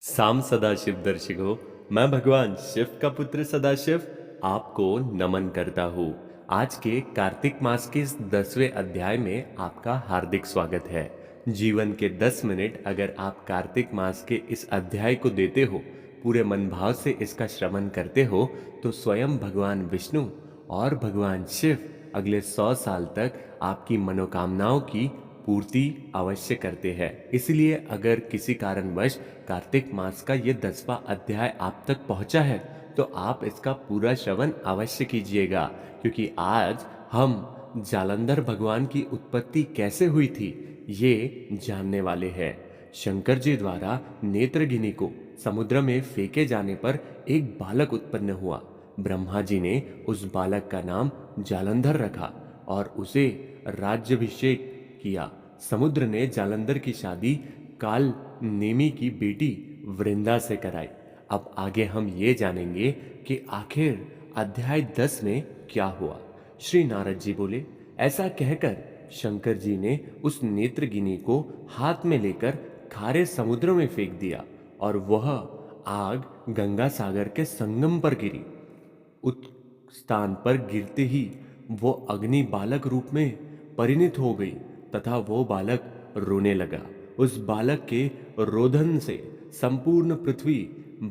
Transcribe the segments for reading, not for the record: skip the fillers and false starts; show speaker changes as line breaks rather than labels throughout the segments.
साम सदाशिव दर्शिको, मैं भगवान शिव का पुत्र सदाशिव आपको नमन करता हूँ। आज के कार्तिक मास के इस 10वें अध्याय में आपका हार्दिक स्वागत है। जीवन के 10 मिनट अगर आप कार्तिक मास के इस अध्याय को देते हो, पूरे मन भाव से इसका श्रवण करते हो, तो स्वयं भगवान विष्णु और भगवान शिव अगले 100 साल तक आपकी मनोकामनाओं की पूर्ति अवश्य करते हैं। इसलिए अगर किसी कारणवश कार्तिक मास का ये 10वां अध्याय आप तक पहुंचा है, तो आप इसका पूरा श्रवण अवश्य कीजिएगा, क्योंकि आज हम जालंधर भगवान की उत्पत्ति कैसे हुई थी ये जानने वाले हैं। शंकर जी द्वारा नेत्रगिनी को समुद्र में फेंके जाने पर एक बालक उत्पन्न हुआ। ब्रह्मा जी ने उस बालक का नाम जालंधर रखा और उसे राज्याभिषेक किया। समुद्र ने जालंधर की शादी काल नेमी की बेटी वृंदा से कराई। अब आगे हम ये जानेंगे कि आखिर अध्याय 10 में क्या हुआ। श्री नारद जी बोले, ऐसा कहकर शंकर जी ने उस नेत्रगिनी को हाथ में लेकर खारे समुद्र में फेंक दिया और वह आग गंगा सागर के संगम पर गिरी। उस स्थान पर गिरते ही वो अग्नि बालक रूप में परिणित हो गई तथा वो बालक रोने लगा। उस बालक के रोदन से संपूर्ण पृथ्वी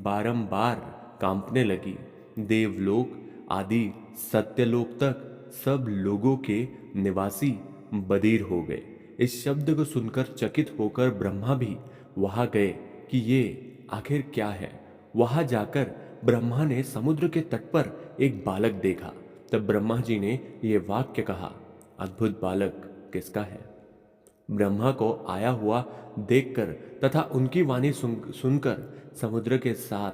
बारंबार कांपने लगी। देवलोक आदि सत्यलोक तक सब लोगों के निवासी बधिर हो गए। इस शब्द को सुनकर चकित होकर ब्रह्मा भी वहां गए कि ये आखिर क्या है। वहां जाकर ब्रह्मा ने समुद्र के तट पर एक बालक देखा। तब ब्रह्मा जी ने ये वाक्य कहा, अद्भुत बालक किसका है? ब्रह्मा को आया हुआ देखकर तथा उनकी वाणी सुनकर समुद्र के साथ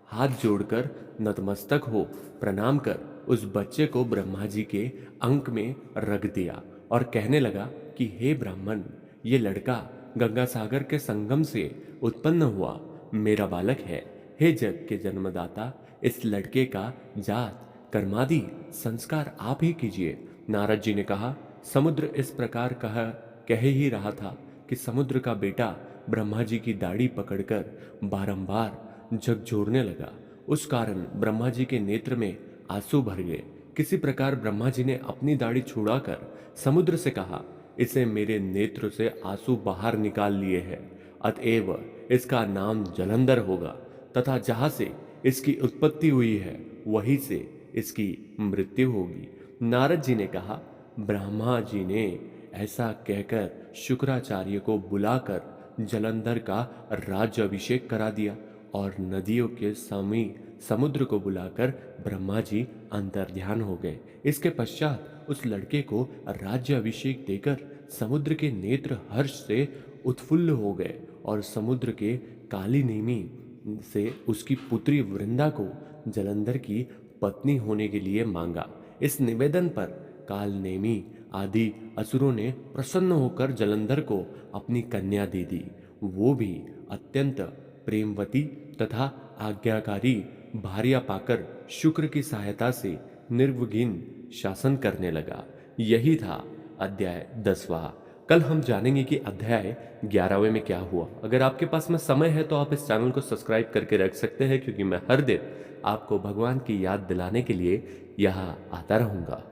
हाथ जोड़कर नतमस्तक हो प्रणाम कर उस बच्चे को ब्रह्मा जी के अंक में रख दिया और कहने लगा कि हे ब्राह्मण, ये लड़का गंगा सागर के संगम से उत्पन्न हुआ मेरा बालक है। हे जग के जन्मदाता, इस लड़के का जात कर्मादि संस्कार आप ही कीजिए। नारद जी ने कहा, समुद्र इस प्रकार कह ही रहा था कि समुद्र का बेटा ब्रह्मा जी की दाढ़ी पकड़कर बारंबार झकझोरने लगा। उस कारण ब्रह्मा जी के नेत्र में आंसू भर गए। किसी प्रकार ब्रह्मा जी ने अपनी दाढ़ी छुड़ाकर समुद्र से कहा, इसे मेरे नेत्र से आंसू बाहर निकाल लिए हैं, अतएव इसका नाम जलंधर होगा तथा जहां से इसकी उत्पत्ति हुई है वहीं से इसकी मृत्यु होगी। नारद जी ने कहा, ब्रह्मा जी ने ऐसा कहकर शुक्राचार्य को बुलाकर जलंधर का राज्य अभिषेक करा दिया और नदियों के समीप समुद्र को बुलाकर ब्रह्मा जी अंतर्ध्यान हो गए। इसके पश्चात उस लड़के को राज्य अभिषेक देकर समुद्र के नेत्र हर्ष से उत्फुल्ल हो गए और समुद्र के काली नेमी से उसकी पुत्री वृंदा को जलंधर की पत्नी होने के लिए मांगा। इस निवेदन पर काल नेमी आदि असुरों ने प्रसन्न होकर जलंधर को अपनी कन्या दे दी। वो भी अत्यंत प्रेमवती तथा आज्ञाकारी भार्या पाकर शुक्र की सहायता से निर्विघ्न शासन करने लगा। यही था अध्याय 10वां। कल हम जानेंगे कि अध्याय 11वें में क्या हुआ। अगर आपके पास में समय है तो आप इस चैनल को सब्सक्राइब करके रख सकते हैं, क्योंकि मैं हर दिन आपको भगवान की याद दिलाने के लिए यहाँ आता रहूंगा।